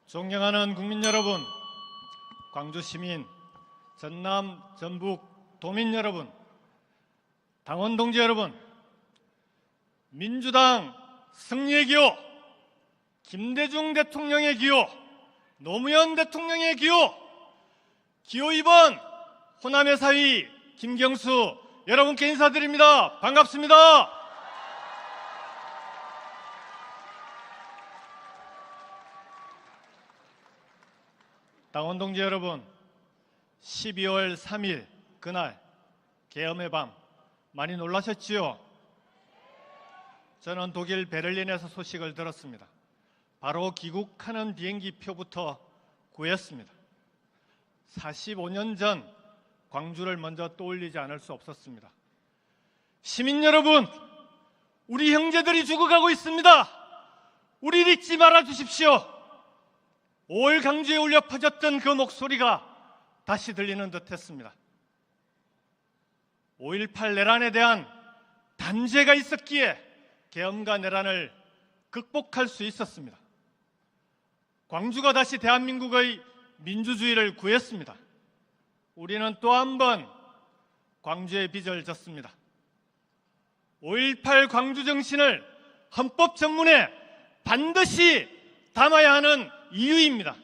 존경하는 국민 여러분, 광주 시민, 전남, 전북 도민 여러분, 당원 동지 여러분, 민주당 승리의 기호, 김대중 대통령의 기호, 노무현 대통령의 기호, 기호 2번 호남의 사위 김경수 여러분께 인사드립니다. 반갑습니다. 당원 동지 여러분, 12월 3일 그날 계엄의 밤 많이 놀라셨지요? 저는 독일 베를린에서 소식을 들었습니다. 바로 귀국하는 비행기 표부터 구했습니다. 45년 전 광주를 먼저 떠올리지 않을 수 없었습니다. 시민 여러분, 우리 형제들이 죽어가고 있습니다. 우리를 잊지 말아 주십시오. 5월 강주에 울려 퍼졌던 그 목소리가 다시 들리는 듯했습니다. 5.18 내란에 대한 단죄가 있었기에 계엄과 내란을 극복할 수 있었습니다. 광주가 다시 대한민국의 민주주의를 구했습니다. 우리는 또 한 번 광주의 빚을 졌습니다. 5.18 광주 정신을 헌법 전문에 반드시 담아야 하는 이유입니다.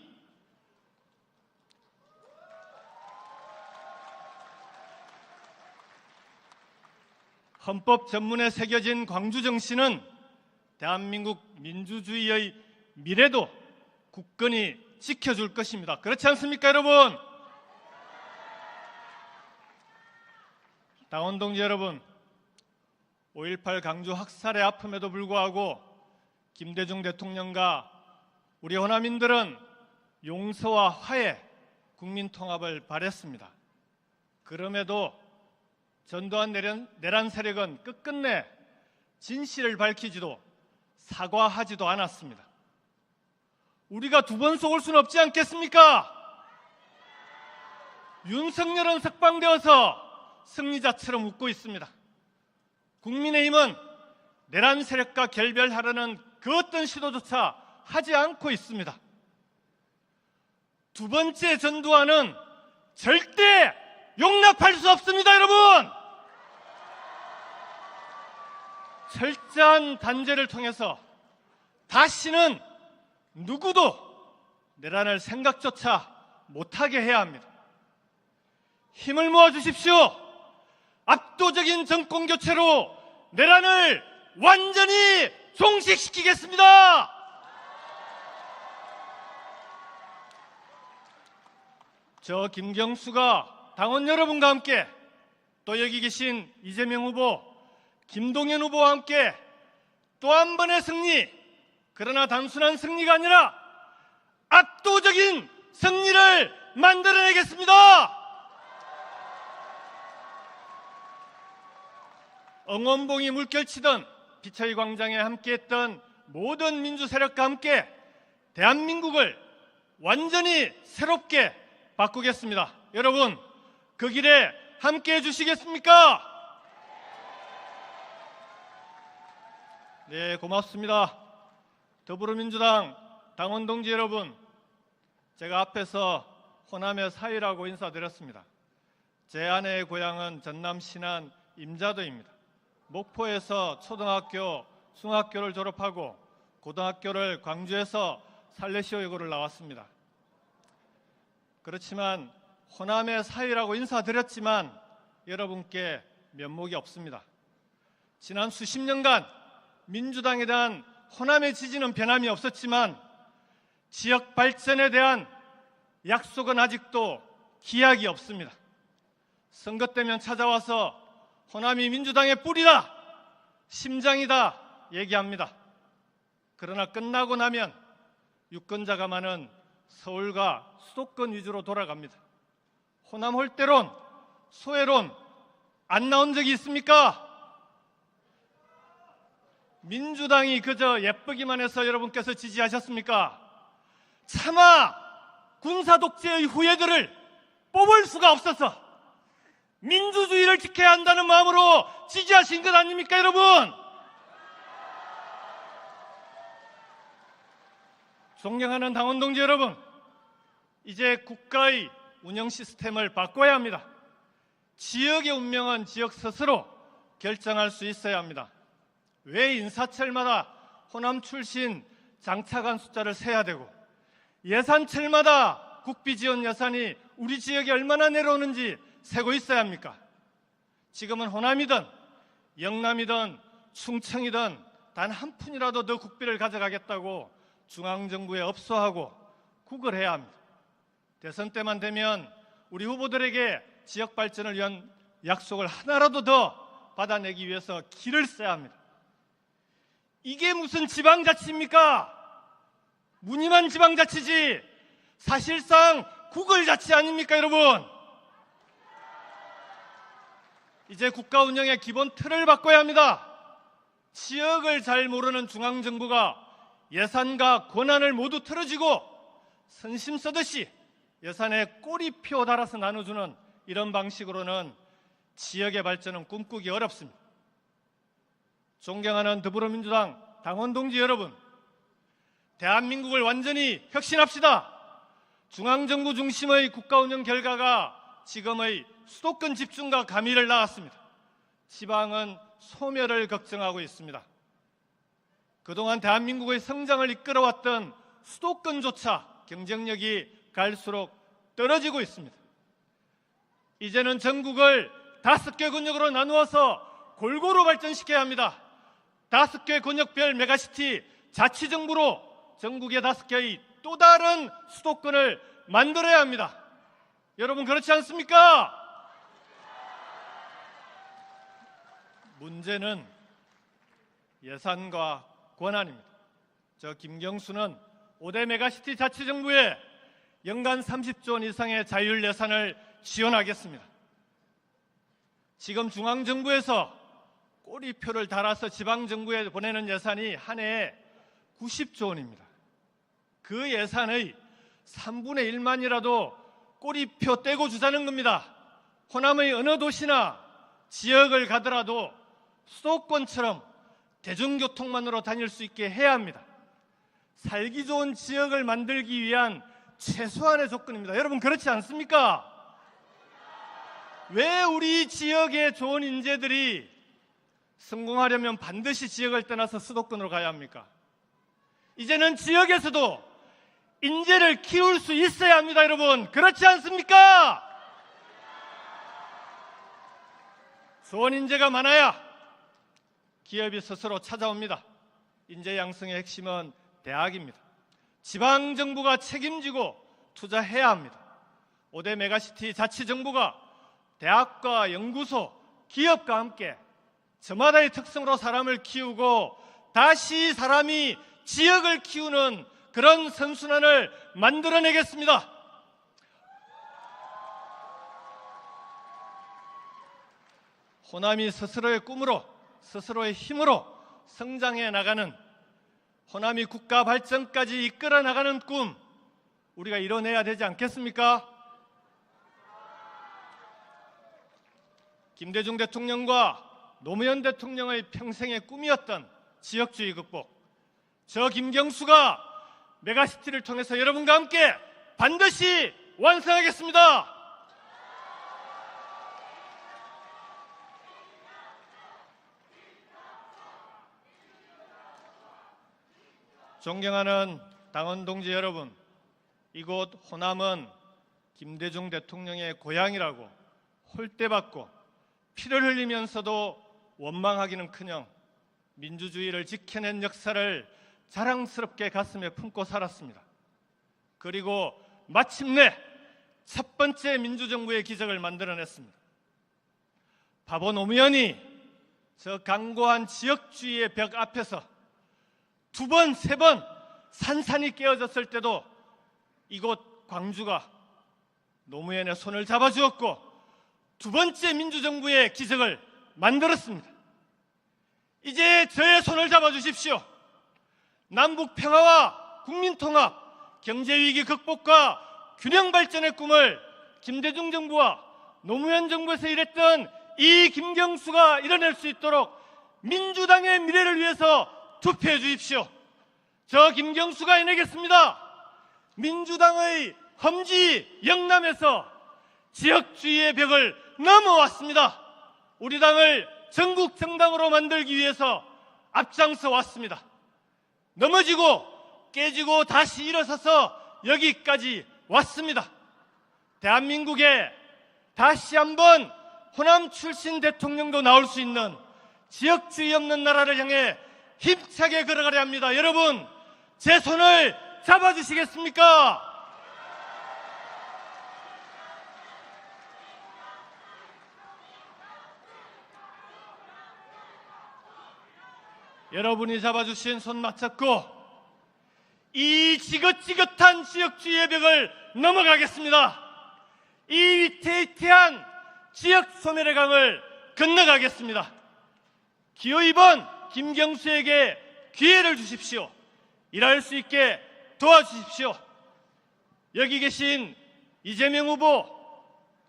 헌법 전문에 새겨진 광주 정신은 대한민국 민주주의의 미래도 굳건히 지켜줄 것입니다. 그렇지 않습니까, 여러분? 당원 동지 여러분, 5.18 광주 학살의 아픔에도 불구하고 김대중 대통령과 우리 호남인들은 용서와 화해, 국민통합을 바랬습니다. 그럼에도 전두환 내란 세력은 끝끝내 진실을 밝히지도 사과하지도 않았습니다. 우리가 두 번 속을 수는 없지 않겠습니까? 윤석열은 석방되어서 승리자처럼 웃고 있습니다. 국민의힘은 내란 세력과 결별하려는 그 어떤 시도조차 하지 않고 있습니다. 두 번째 전두환은 절대 용납할 수 없습니다, 여러분! 철저한 단죄를 통해서 다시는 누구도 내란을 생각조차 못하게 해야 합니다. 힘을 모아 주십시오. 압도적인 정권 교체로 내란을 완전히 종식시키겠습니다. 저 김경수가 당원 여러분과 함께 또 여기 계신 이재명 후보, 김동연 후보와 함께 또 한 번의 승리, 그러나 단순한 승리가 아니라 압도적인 승리를 만들어내겠습니다. 응원봉이 물결치던 비처리 광장에 함께했던 모든 민주 세력과 함께 대한민국을 완전히 새롭게 바꾸겠습니다. 여러분, 그 길에 함께해 주시겠습니까? 네, 고맙습니다. 더불어민주당 당원 동지 여러분, 제가 앞에서 호남의 사위라고 인사드렸습니다. 제 아내의 고향은 전남 신안 임자도입니다. 목포에서 초등학교, 중학교를 졸업하고 고등학교를 광주에서 살레시오여고를 나왔습니다. 그렇지만 호남의 사위라고 인사드렸지만 여러분께 면목이 없습니다. 지난 수십 년간 민주당에 대한 호남의 지지는 변함이 없었지만 지역 발전에 대한 약속은 아직도 기약이 없습니다. 선거 때면 찾아와서 호남이 민주당의 뿌리다, 심장이다 얘기합니다. 그러나 끝나고 나면 유권자가 많은 서울과 수도권 위주로 돌아갑니다. 호남 홀대론, 소외론 안 나온 적이 있습니까? 민주당이 그저 예쁘기만 해서 여러분께서 지지하셨습니까? 차마 군사 독재의 후예들을 뽑을 수가 없어서 민주주의를 지켜야 한다는 마음으로 지지하신 것 아닙니까, 여러분? 존경하는 당원 동지 여러분, 이제 국가의 운영 시스템을 바꿔야 합니다. 지역의 운명은 지역 스스로 결정할 수 있어야 합니다. 왜 인사철마다 호남 출신 장차관 숫자를 세야 되고 예산철마다 국비 지원 예산이 우리 지역에 얼마나 내려오는지 세고 있어야 합니까? 지금은 호남이든 영남이든 충청이든 단 한 푼이라도 더 국비를 가져가겠다고 중앙정부에 업소하고 구걸해야 합니다. 대선 때만 되면 우리 후보들에게 지역 발전을 위한 약속을 하나라도 더 받아내기 위해서 길을 써야 합니다. 이게 무슨 지방자치입니까? 무늬만 지방자치지 사실상 구걸자치 아닙니까, 여러분? 이제 국가 운영의 기본 틀을 바꿔야 합니다. 지역을 잘 모르는 중앙정부가 예산과 권한을 모두 틀어지고 선심 쓰듯이 예산에 꼬리표 달아서 나눠주는 이런 방식으로는 지역의 발전은 꿈꾸기 어렵습니다. 존경하는 더불어민주당 당원 동지 여러분, 대한민국을 완전히 혁신합시다. 중앙정부 중심의 국가운영 결과가 지금의 수도권 집중과 가미를 낳았습니다. 지방은 소멸을 걱정하고 있습니다. 그동안 대한민국의 성장을 이끌어왔던 수도권조차 경쟁력이 갈수록 떨어지고 있습니다. 이제는 전국을 5개 권역으로 나누어서 골고루 발전시켜야 합니다. 5개 권역별 메가시티 자치정부로 전국의 5개의 또 다른 수도권을 만들어야 합니다. 여러분, 그렇지 않습니까? 문제는 예산과 권한입니다. 저 김경수는 5대 메가시티 자치정부에 연간 30조 원 이상의 자율 예산을 지원하겠습니다. 지금 중앙정부에서 꼬리표를 달아서 지방정부에 보내는 예산이 한 해에 90조 원입니다. 그 예산의 3분의 1만이라도 꼬리표 떼고 주자는 겁니다. 호남의 어느 도시나 지역을 가더라도 수도권처럼 대중교통만으로 다닐 수 있게 해야 합니다. 살기 좋은 지역을 만들기 위한 최소한의 조건입니다. 여러분, 그렇지 않습니까? 왜 우리 지역의 좋은 인재들이 성공하려면 반드시 지역을 떠나서 수도권으로 가야 합니까? 이제는 지역에서도 인재를 키울 수 있어야 합니다, 여러분. 그렇지 않습니까? 좋은 인재가 많아야 기업이 스스로 찾아옵니다. 인재 양성의 핵심은 대학입니다. 지방정부가 책임지고 투자해야 합니다. 5대 메가시티 자치정부가 대학과 연구소, 기업과 함께 저마다의 특성으로 사람을 키우고 다시 사람이 지역을 키우는 그런 선순환을 만들어내겠습니다. 호남이 스스로의 꿈으로, 스스로의 힘으로 성장해 나가는, 호남이 국가 발전까지 이끌어 나가는 꿈, 우리가 이뤄내야 되지 않겠습니까? 김대중 대통령과 노무현 대통령의 평생의 꿈이었던 지역주의 극복, 저 김경수가 메가시티를 통해서 여러분과 함께 반드시 완성하겠습니다. 존경하는 당원 동지 여러분, 이곳 호남은 김대중 대통령의 고향이라고 홀대받고 피를 흘리면서도 원망하기는커녕 민주주의를 지켜낸 역사를 자랑스럽게 가슴에 품고 살았습니다. 그리고 마침내 첫 번째 민주정부의 기적을 만들어냈습니다. 바보 노무현이 저 강고한 지역주의의 벽 앞에서 2번, 3번 산산이 깨어졌을 때도 이곳 광주가 노무현의 손을 잡아주었고 두 번째 민주정부의 기적을 만들었습니다. 이제 저의 손을 잡아주십시오. 남북 평화와 국민통합, 경제위기 극복과 균형 발전의 꿈을 김대중 정부와 노무현 정부에서 일했던 이 김경수가 이뤄낼 수 있도록 민주당의 미래를 위해서 투표해 주십시오. 저 김경수가 해내겠습니다. 민주당의 험지 영남에서 지역주의의 벽을 넘어왔습니다. 우리 당을 전국 정당으로 만들기 위해서 앞장서 왔습니다. 넘어지고 깨지고 다시 일어서서 여기까지 왔습니다. 대한민국에 다시 한번 호남 출신 대통령도 나올 수 있는 지역주의 없는 나라를 향해 힘차게 걸어가려 합니다. 여러분, 제 손을 잡아주시겠습니까? 여러분이 잡아주신 손 맞잡고 이 지긋지긋한 지역주의의 벽을 넘어가겠습니다. 이 위태위태한 지역 소멸의 강을 건너가겠습니다. 기호2번 김경수에게 기회를 주십시오. 일할 수 있게 도와주십시오. 여기 계신 이재명 후보,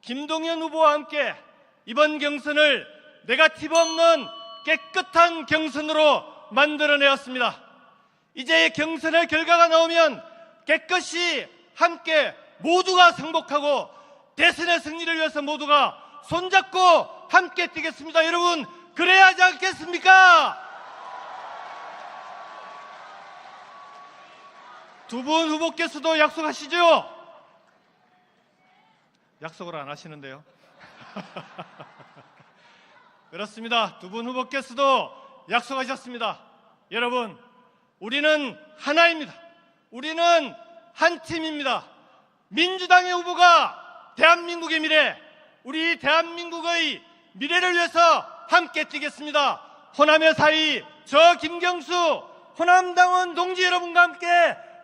김동연 후보와 함께 이번 경선을 네거티브 없는 깨끗한 경선으로 만들어내었습니다. 이제 경선의 결과가 나오면 깨끗이 함께 모두가 승복하고 대선의 승리를 위해서 모두가 손잡고 함께 뛰겠습니다. 여러분, 그래야 하지 않겠습니까? 두 분 후보께서도 약속하시죠? 약속을 안 하시는데요. 그렇습니다. 두 분 후보께서도 약속하셨습니다. 여러분, 우리는 하나입니다. 우리는 한 팀입니다. 민주당의 후보가 대한민국의 미래, 우리 대한민국의 미래를 위해서 함께 뛰겠습니다. 호남의 사위 저 김경수 호남당원 동지 여러분과 함께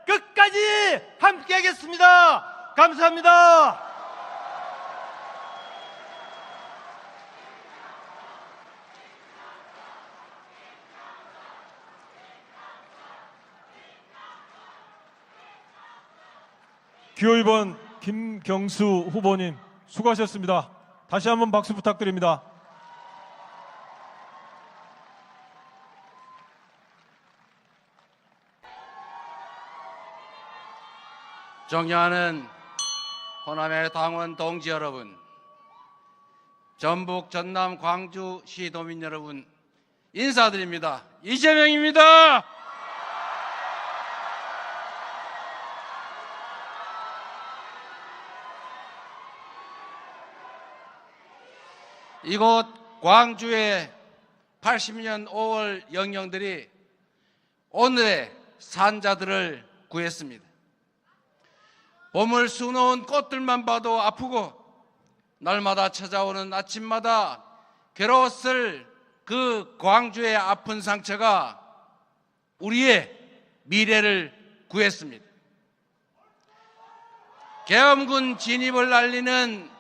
끝까지 함께 하겠습니다. 감사합니다. 기호 2번 김경수 후보님 수고하셨습니다. 다시 한번 박수 부탁드립니다. 존경하는 호남의 당원 동지 여러분, 전북, 전남, 광주 시도민 여러분 인사드립니다. 이재명입니다. 이곳 광주의 80년 5월 영령들이 오늘의 산자들을 구했습니다. 봄을 수놓은 꽃들만 봐도 아프고 날마다 찾아오는 아침마다 괴로웠을 그 광주의 아픈 상처가 우리의 미래를 구했습니다. 계엄군 진입을 알리는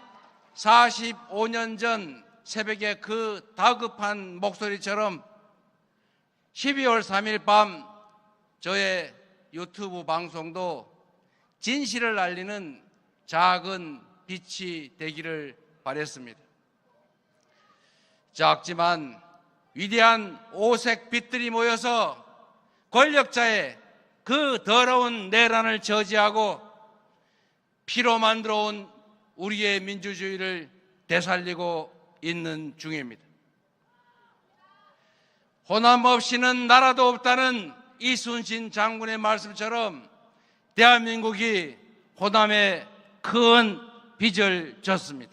45년 전 새벽에 그 다급한 목소리처럼 12월 3일 밤 저의 유튜브 방송도 진실을 알리는 작은 빛이 되기를 바랬습니다. 작지만 위대한 오색 빛들이 모여서 권력자의 그 더러운 내란을 저지하고 피로 만들어온 우리의 민주주의를 되살리고 있는 중입니다. 호남 없이는 나라도 없다는 이순신 장군의 말씀처럼 대한민국이 호남에 큰 빚을 졌습니다.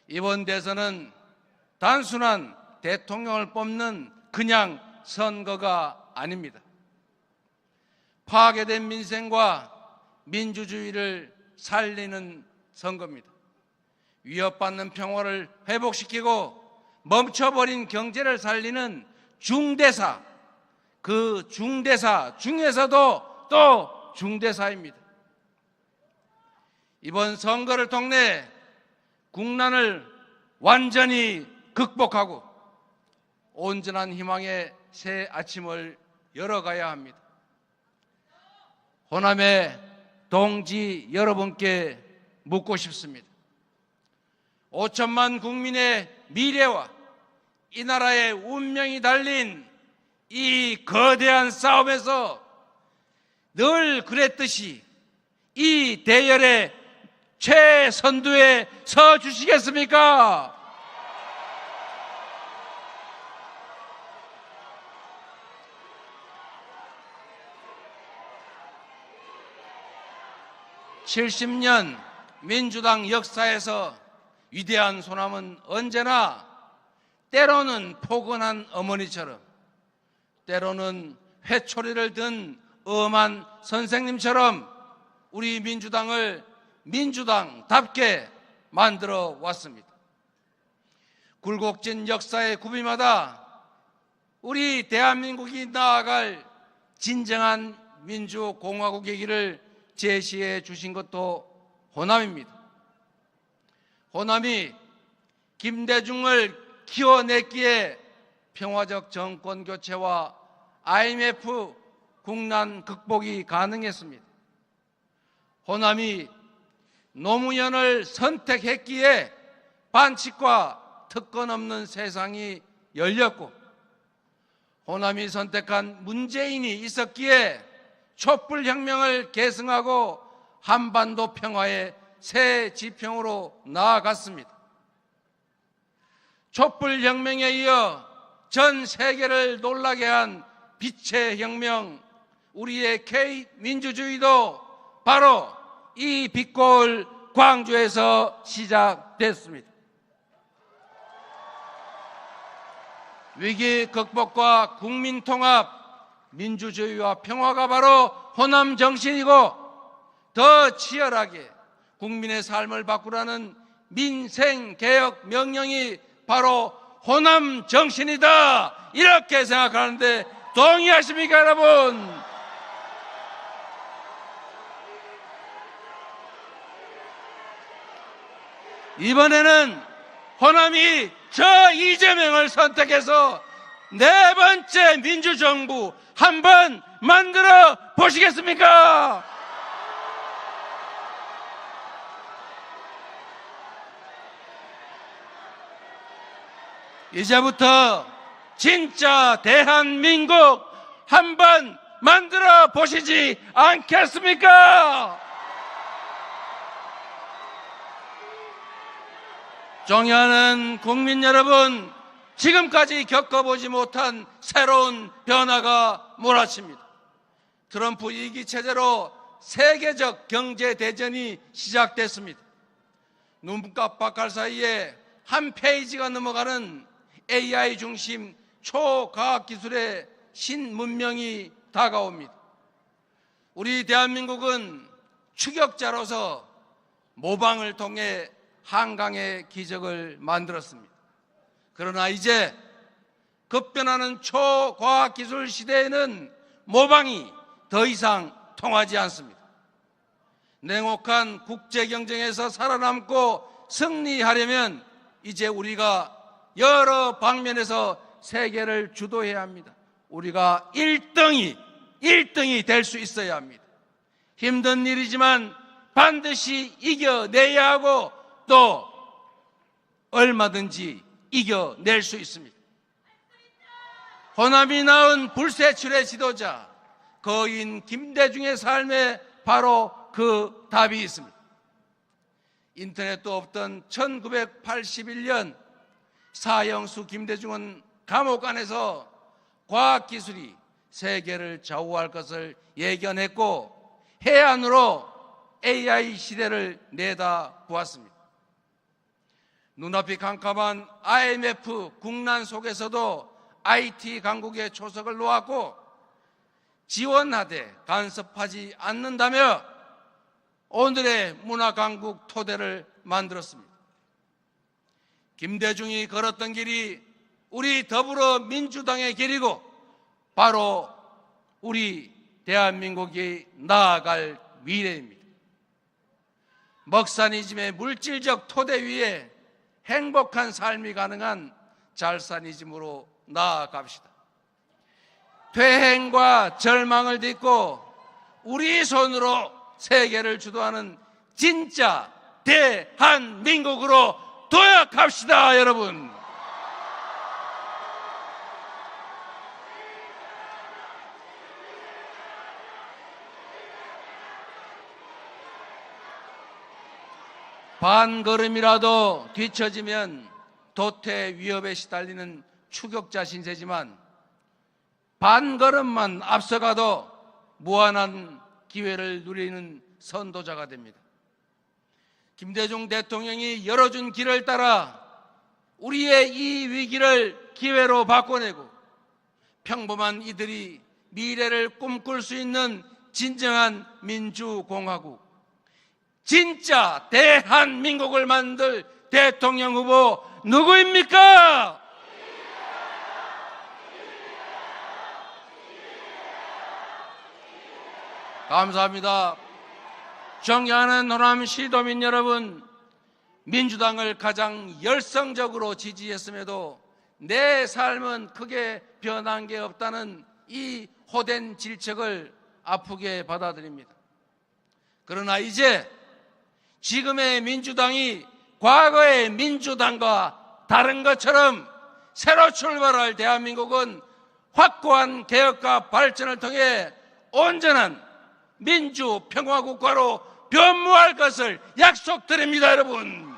이번 대선은 단순한 대통령을 뽑는 그냥 선거가 아닙니다. 파괴된 민생과 민주주의를 살리는 선거입니다. 위협받는 평화를 회복시키고 멈춰버린 경제를 살리는 중대사, 그 중대사 중에서도 또 중대사입니다. 이번 선거를 통해 국난을 완전히 극복하고 온전한 희망의 새 아침을 열어가야 합니다. 호남의 동지 여러분께 묻고 싶습니다. 5천만 국민의 미래와 이 나라의 운명이 달린 이 거대한 싸움에서 늘 그랬듯이 이 대열의 최선두에 서 주시겠습니까? (70년) 민주당 역사에서 위대한 소남은 언제나 때로는 포근한 어머니처럼, 때로는 회초리를 든 엄한 선생님처럼 우리 민주당을 민주당답게 만들어 왔습니다. 굴곡진 역사의 구비마다 우리 대한민국이 나아갈 진정한 민주공화국의 길을 제시해 주신 것도 호남입니다. 호남이 김대중을 키워냈기에 평화적 정권 교체와 IMF 국난 극복이 가능했습니다. 호남이 노무현을 선택했기에 반칙과 특권 없는 세상이 열렸고, 호남이 선택한 문재인이 있었기에 촛불혁명을 계승하고 한반도 평화의 새 지평으로 나아갔습니다. 촛불혁명에 이어 전 세계를 놀라게 한 빛의 혁명, 우리의 K민주주의도 바로 이 빛골 광주에서 시작됐습니다. 위기 극복과 국민통합, 민주주의와 평화가 바로 호남 정신이고, 더 치열하게 국민의 삶을 바꾸라는 민생개혁 명령이 바로 호남 정신이다, 이렇게 생각하는데 동의하십니까, 여러분? 이번에는 호남이 저 이재명을 선택해서 네 번째 민주정부 한번 만들어 보시겠습니까? 이제부터 진짜 대한민국 한번 만들어 보시지 않겠습니까? 존경하는 국민 여러분, 지금까지 겪어보지 못한 새로운 변화가 몰아칩니다. 트럼프 2기 체제로 세계적 경제 대전이 시작됐습니다. 눈 깜빡할 사이에 한 페이지가 넘어가는 AI 중심 초과학기술의 신문명이 다가옵니다. 우리 대한민국은 추격자로서 모방을 통해 한강의 기적을 만들었습니다. 그러나 이제 급변하는 초과학기술 시대에는 모방이 더 이상 통하지 않습니다. 냉혹한 국제경쟁에서 살아남고 승리하려면 이제 우리가 여러 방면에서 세계를 주도해야 합니다. 우리가 1등이 될 수 있어야 합니다. 힘든 일이지만 반드시 이겨내야 하고, 또 얼마든지 이겨낼 수 있습니다. 호남이 낳은 불세출의 지도자, 거인 김대중의 삶에 바로 그 답이 있습니다. 인터넷도 없던 1981년 사형수 김대중은 감옥 안에서 과학기술이 세계를 좌우할 것을 예견했고, 해안으로 AI 시대를 내다보았습니다. 눈앞이 캄캄한 IMF 국난 속에서도 IT 강국의 초석을 놓았고, 지원하되 간섭하지 않는다며 오늘의 문화강국 토대를 만들었습니다. 김대중이 걸었던 길이 우리 더불어민주당의 길이고, 바로 우리 대한민국이 나아갈 미래입니다. 먹사니즘의 물질적 토대 위에 행복한 삶이 가능한 잘사니즘으로 나아갑시다. 퇴행과 절망을 딛고 우리 손으로 세계를 주도하는 진짜 대한민국으로 도약합시다, 여러분. 반걸음이라도 뒤처지면 도태 위협에 시달리는 추격자 신세지만 반걸음만 앞서가도 무한한 기회를 누리는 선도자가 됩니다. 김대중 대통령이 열어준 길을 따라 우리의 이 위기를 기회로 바꿔내고 평범한 이들이 미래를 꿈꿀 수 있는 진정한 민주공화국, 진짜 대한민국을 만들 대통령 후보 누구입니까? 감사합니다. 존경하는 호남 시도민 여러분, 민주당을 가장 열성적으로 지지했음에도 내 삶은 크게 변한 게 없다는 이 호된 질책을 아프게 받아들입니다. 그러나 이제 지금의 민주당이 과거의 민주당과 다른 것처럼 새로 출발할 대한민국은 확고한 개혁과 발전을 통해 온전한 민주평화국가로 변모할 것을 약속드립니다, 여러분.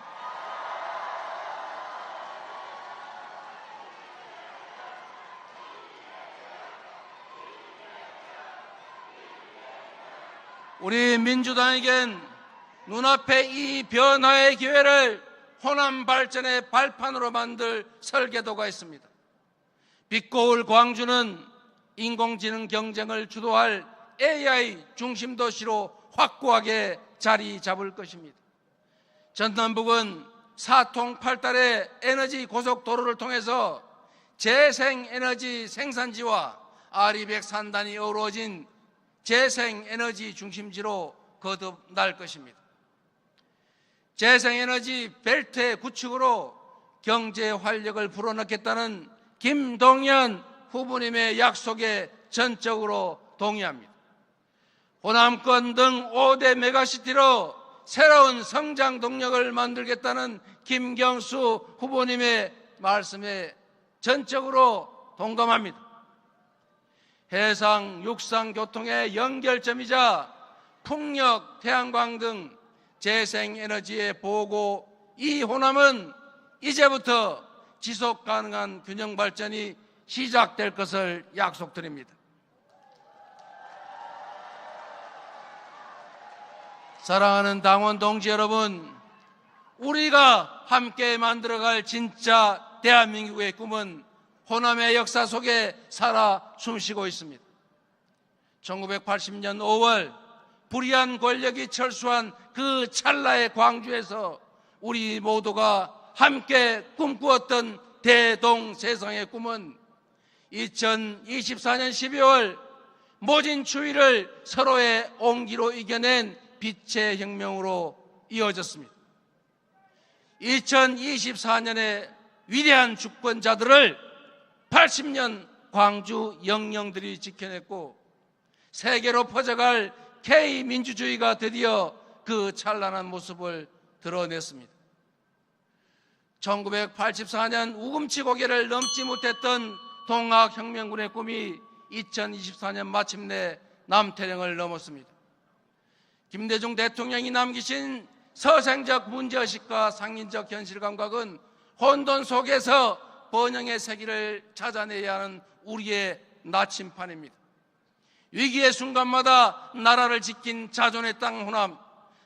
우리 민주당에겐 눈앞에 이 변화의 기회를 호남 발전의 발판으로 만들 설계도가 있습니다. 빛고울 광주는 인공지능 경쟁을 주도할 AI 중심 도시로 확고하게 자리 잡을 것입니다. 전남북은 사통팔달의 에너지 고속도로를 통해서 재생에너지 생산지와 아리백 산단이 어우러진 재생에너지 중심지로 거듭날 것입니다. 재생에너지 벨트의 구축으로 경제 활력을 불어넣겠다는 김동연 후보님의 약속에 전적으로 동의합니다. 호남권 등 5대 메가시티로 새로운 성장 동력을 만들겠다는 김경수 후보님의 말씀에 전적으로 동감합니다. 해상, 육상 교통의 연결점이자 풍력, 태양광 등 재생에너지의 보고 이 호남은 이제부터 지속 가능한 균형 발전이 시작될 것을 약속드립니다. 사랑하는 당원 동지 여러분, 우리가 함께 만들어갈 진짜 대한민국의 꿈은 호남의 역사 속에 살아 숨쉬고 있습니다. 1980년 5월 불의한 권력이 철수한 그 찰나의 광주에서 우리 모두가 함께 꿈꾸었던 대동세상의 꿈은 2024년 12월 모진 추위를 서로의 온기로 이겨낸 빛의 혁명으로 이어졌습니다. 2024년의 위대한 주권자들을 80년 광주 영령들이 지켜냈고 세계로 퍼져갈 K민주주의가 드디어 그 찬란한 모습을 드러냈습니다. 1984년 우금치 고개를 넘지 못했던 동학혁명군의 꿈이 2024년 마침내 남태령을 넘었습니다. 김대중 대통령이 남기신 서생적 문제의식과 상인적 현실 감각은 혼돈 속에서 번영의 세기를 찾아내야 하는 우리의 나침판입니다. 위기의 순간마다 나라를 지킨 자존의 땅 호남,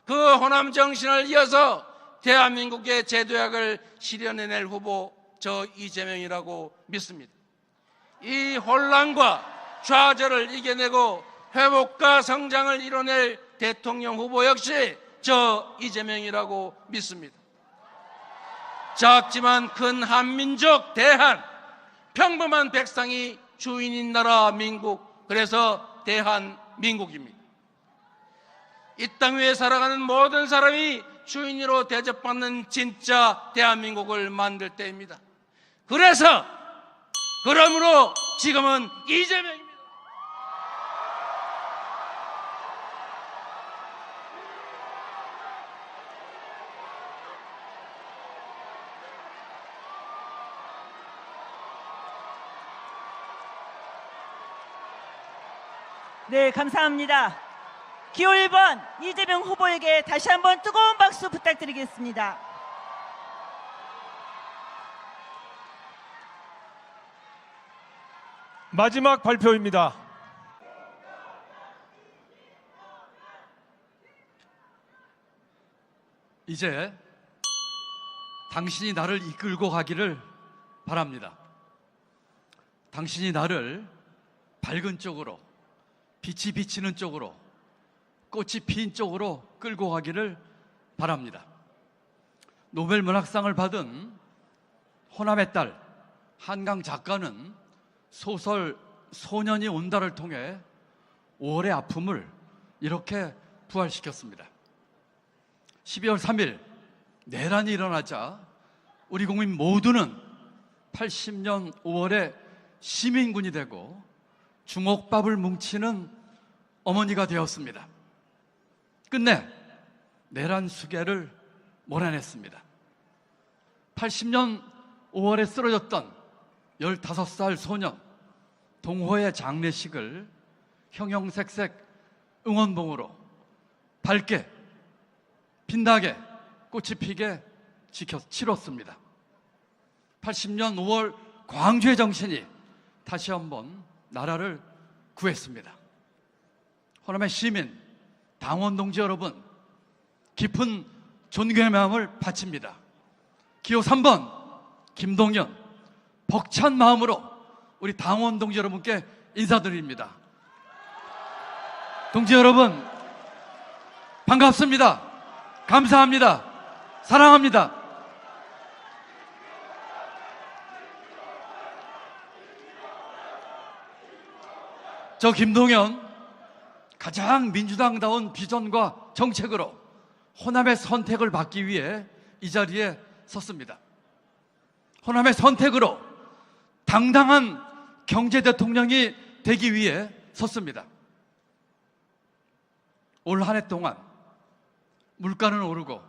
그 호남 정신을 이어서 대한민국의 제도약을 실현해낼 후보 저 이재명이라고 믿습니다. 이 혼란과 좌절을 이겨내고 회복과 성장을 이뤄낼 대통령 후보 역시 저 이재명이라고 믿습니다. 작지만 큰 한민족 대한, 평범한 백성이 주인인 나라 민국, 그래서 대한민국입니다. 이 땅 위에 살아가는 모든 사람이 주인으로 대접받는 진짜 대한민국을 만들 때입니다. 그러므로 지금은 이재명입니다. 네, 감사합니다. 기호 1번 이재명 후보에게 다시 한번 뜨거운 박수 부탁드리겠습니다. 마지막 발표입니다. 이제 당신이 나를 이끌고 가기를 바랍니다. 당신이 나를 밝은 쪽으로, 빛이 비치는 쪽으로, 꽃이 핀 쪽으로 끌고 가기를 바랍니다. 노벨 문학상을 받은 호남의 딸 한강 작가는 소설 소년이 온다를 통해 5월의 아픔을 이렇게 부활시켰습니다. 12월 3일 내란이 일어나자 우리 국민 모두는 80년 5월에 시민군이 되고 주먹밥을 뭉치는 어머니가 되었습니다. 끝내 내란 수괴를 몰아냈습니다. 80년 5월에 쓰러졌던 15살 소년 동호의 장례식을 형형색색 응원봉으로 밝게 빛나게 꽃이 피게 치렀습니다. 80년 5월 광주의 정신이 다시 한번 나라를 구했습니다. 호남의 시민, 당원 동지 여러분, 깊은 존경의 마음을 바칩니다. 기호 3번 김동연, 벅찬 마음으로 우리 당원 동지 여러분께 인사드립니다. 동지 여러분, 반갑습니다. 감사합니다. 사랑합니다. 저 김동연, 가장 민주당다운 비전과 정책으로 호남의 선택을 받기 위해 이 자리에 섰습니다. 호남의 선택으로 당당한 경제 대통령이 되기 위해 섰습니다. 올 한 해 동안 물가는 오르고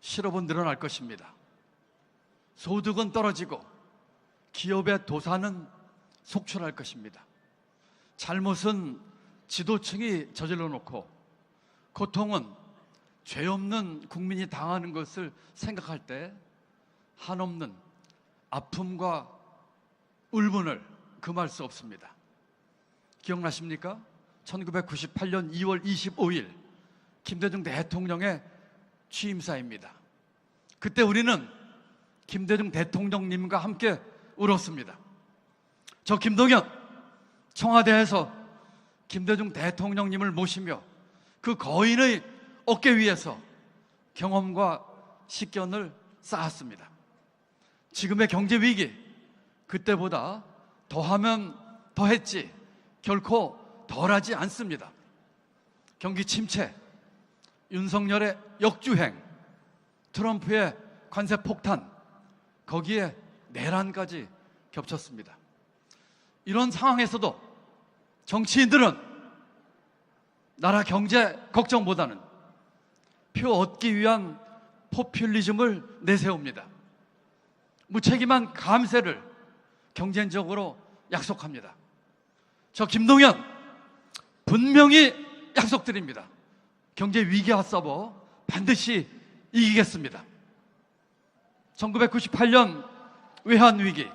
실업은 늘어날 것입니다. 소득은 떨어지고 기업의 도산은 속출할 것입니다. 잘못은 지도층이 저질러 놓고 고통은 죄 없는 국민이 당하는 것을 생각할 때 한없는 아픔과 울분을 금할 수 없습니다. 기억나십니까? 1998년 2월 25일 김대중 대통령의 취임사입니다. 그때 우리는 김대중 대통령님과 함께 울었습니다. 저 김동연, 청와대에서 김대중 대통령님을 모시며 그 거인의 어깨 위에서 경험과 식견을 쌓았습니다. 지금의 경제 위기, 그때보다 더하면 더했지 결코 덜하지 않습니다. 경기 침체, 윤석열의 역주행, 트럼프의 관세 폭탄, 거기에 내란까지 겹쳤습니다. 이런 상황에서도 정치인들은 나라 경제 걱정보다는 표 얻기 위한 포퓰리즘을 내세웁니다. 무책임한 감세를 경쟁적으로 약속합니다. 저 김동연 분명히 약속드립니다. 경제 위기와 싸워 반드시 이기겠습니다. 1998년 외환위기,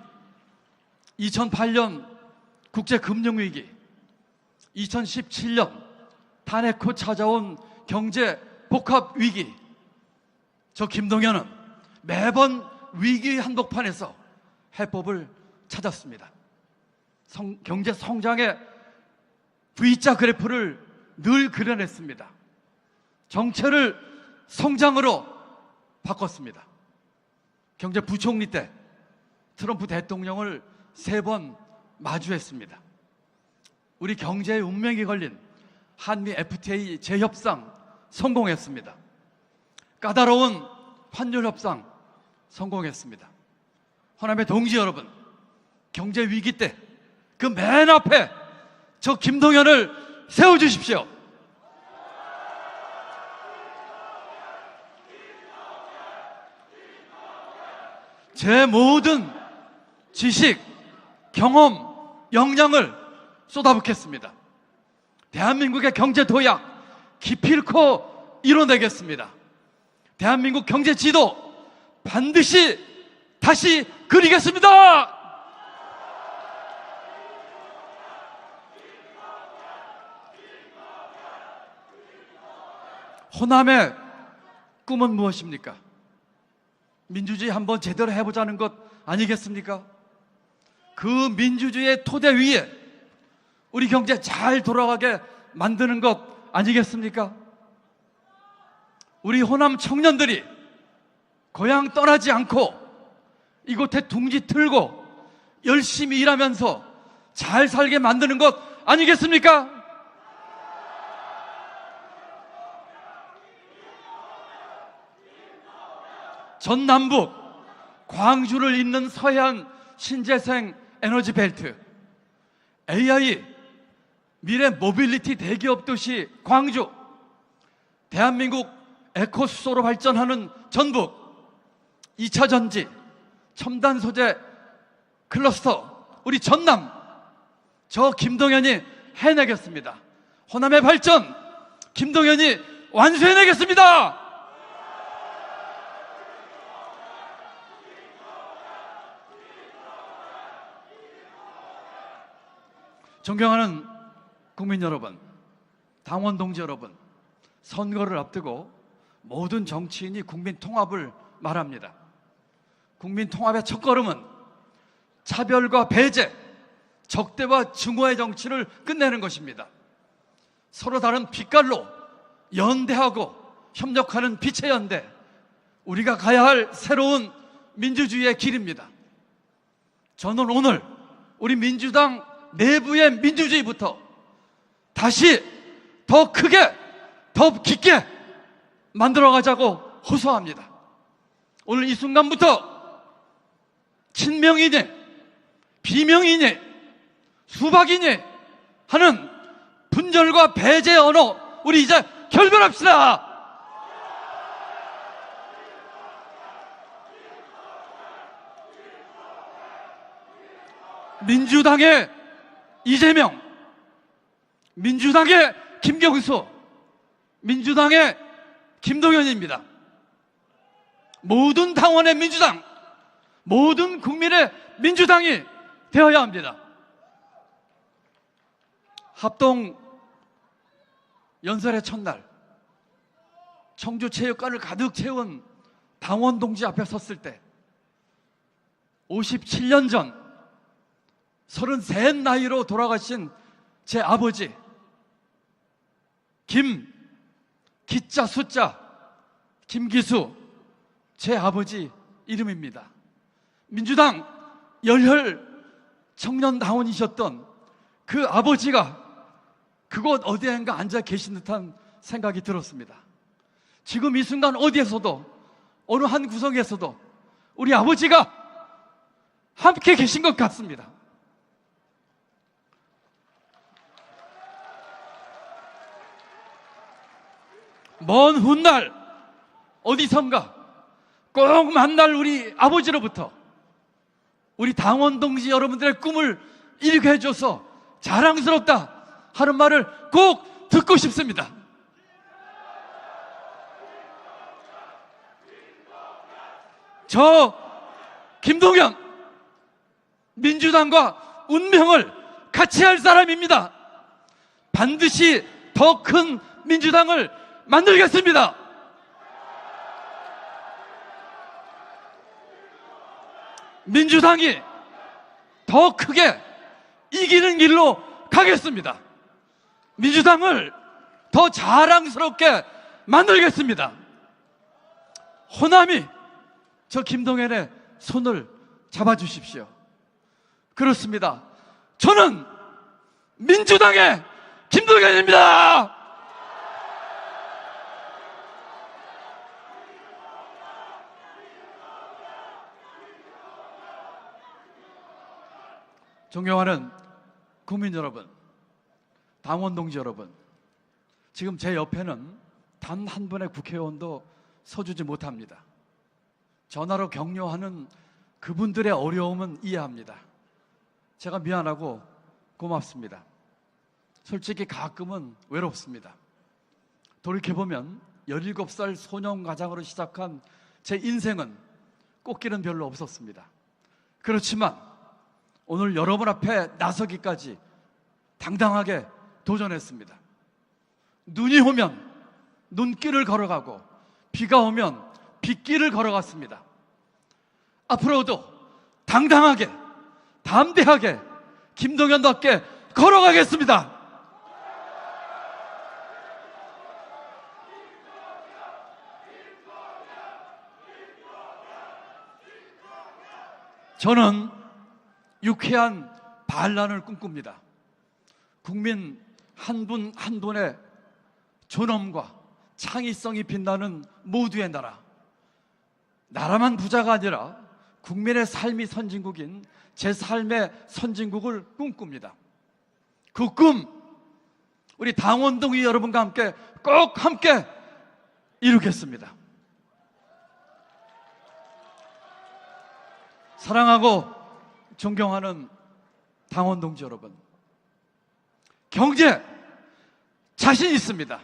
2008년 국제금융위기, 2017년 탄핵 후 찾아온 경제 복합위기, 저 김동연은 매번 위기 한복판에서 해법을 찾았습니다. 경제 성장의 V자 그래프를 늘 그려냈습니다. 정체를 성장으로 바꿨습니다. 경제 부총리 때 트럼프 대통령을 3번 마주했습니다. 우리 경제의 운명이 걸린 한미 FTA 재협상 성공했습니다. 까다로운 환율 협상 성공했습니다. 호남의 동지 여러분, 경제 위기 때 그 맨 앞에 저 김동연을 세워주십시오. 제 모든 지식, 경험, 역량을 쏟아붓겠습니다. 대한민국의 경제 도약, 기필코 이뤄내겠습니다. 대한민국 경제 지도 반드시 다시 그리겠습니다. 호남의 꿈은 무엇입니까? 민주주의 한번 제대로 해보자는 것 아니겠습니까? 그 민주주의의 토대 위에 우리 경제 잘 돌아가게 만드는 것 아니겠습니까? 우리 호남 청년들이 고향 떠나지 않고 이곳에 둥지 틀고 열심히 일하면서 잘 살게 만드는 것 아니겠습니까? 전남북 광주를 잇는 서해안 신재생 에너지 벨트, AI 미래 모빌리티 대기업 도시 광주, 대한민국 에코수소로 발전하는 전북, 2차 전지, 첨단 소재 클러스터, 우리 전남, 저 김동연이 해내겠습니다. 호남의 발전, 김동연이 완수해내겠습니다. 존경하는 국민 여러분, 당원 동지 여러분, 선거를 앞두고 모든 정치인이 국민 통합을 말합니다. 국민 통합의 첫걸음은 차별과 배제, 적대와 증오의 정치를 끝내는 것입니다. 서로 다른 빛깔로 연대하고 협력하는 빛의 연대, 우리가 가야 할 새로운 민주주의의 길입니다. 저는 오늘 우리 민주당 내부의 민주주의부터 다시 더 크게, 더 깊게 만들어가자고 호소합니다. 오늘 이 순간부터 친명이니 비명이니 수박이니 하는 분열과 배제의 언어, 우리 이제 결별합시다. 민주당의 이재명, 민주당의 김경수, 민주당의 김동연입니다. 모든 당원의 민주당, 모든 국민의 민주당이 되어야 합니다. 합동 연설의 첫날, 청주체육관을 가득 채운 당원 동지 앞에 섰을 때 57년 전 33 나이로 돌아가신 제 아버지 기자 숫자 김기수, 제 아버지 이름입니다. 민주당 열혈 청년당원이셨던 그 아버지가 그곳 어디엔가 앉아 계신 듯한 생각이 들었습니다. 지금 이 순간 어디에서도, 어느 한 구석에서도 우리 아버지가 함께 계신 것 같습니다. 먼 훗날 어디선가 꼭 만날 우리 아버지로부터 우리 당원 동지 여러분들의 꿈을 이루게 해줘서 자랑스럽다 하는 말을 꼭 듣고 싶습니다. 저 김동연, 민주당과 운명을 같이 할 사람입니다. 반드시 더 큰 민주당을 만들겠습니다. 민주당이 더 크게 이기는 길로 가겠습니다. 민주당을 더 자랑스럽게 만들겠습니다. 호남이 저 김동연의 손을 잡아주십시오. 그렇습니다. 저는 민주당의 김동연입니다. 존경하는 국민 여러분, 당원 동지 여러분, 지금 제 옆에는 단 한 분의 국회의원도 서주지 못합니다. 전화로 격려하는 그분들의 어려움은 이해합니다. 제가 미안하고 고맙습니다. 솔직히 가끔은 외롭습니다. 돌이켜보면 17살 소년 가장으로 시작한 제 인생은 꽃길은 별로 없었습니다. 그렇지만 오늘 여러분 앞에 나서기까지 당당하게 도전했습니다. 눈이 오면 눈길을 걸어가고 비가 오면 빗길을 걸어갔습니다. 앞으로도 당당하게 담대하게 김동연답게 걸어가겠습니다. 저는 유쾌한 반란을 꿈꿉니다. 국민 한 분 한 분의 존엄과 창의성이 빛나는 모두의 나라. 나라만 부자가 아니라 국민의 삶이 선진국인 제 삶의 선진국을 꿈꿉니다. 그 꿈 우리 당원동의 여러분과 함께 꼭 함께 이루겠습니다. 사랑하고 존경하는 당원 동지 여러분, 경제 자신 있습니다.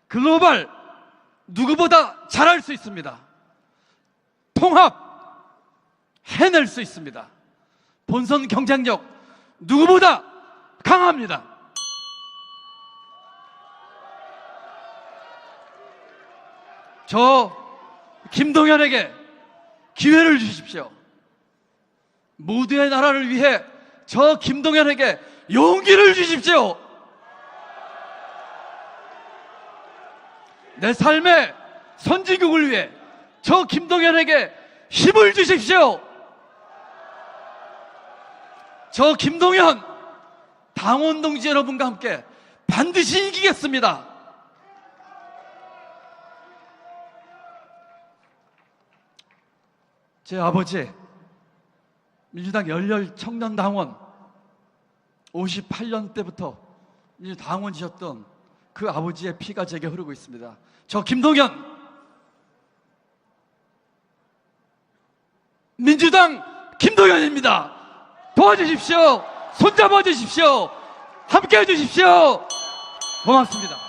글로벌 누구보다 잘할 수 있습니다. 통합 해낼 수 있습니다. 본선 경쟁력 누구보다 강합니다. 저 김동연에게 기회를 주십시오. 모두의 나라를 위해 저 김동연에게 용기를 주십시오. 내 삶의 선진국을 위해 저 김동연에게 힘을 주십시오. 저 김동연 당원 동지 여러분과 함께 반드시 이기겠습니다. 제 아버지 민주당 열렬 청년 당원 58년 때부터 당원이셨던 그 아버지의 피가 제게 흐르고 있습니다. 저 김동연 민주당 김동연입니다. 도와주십시오. 손잡아 주십시오. 함께 해주십시오. 고맙습니다.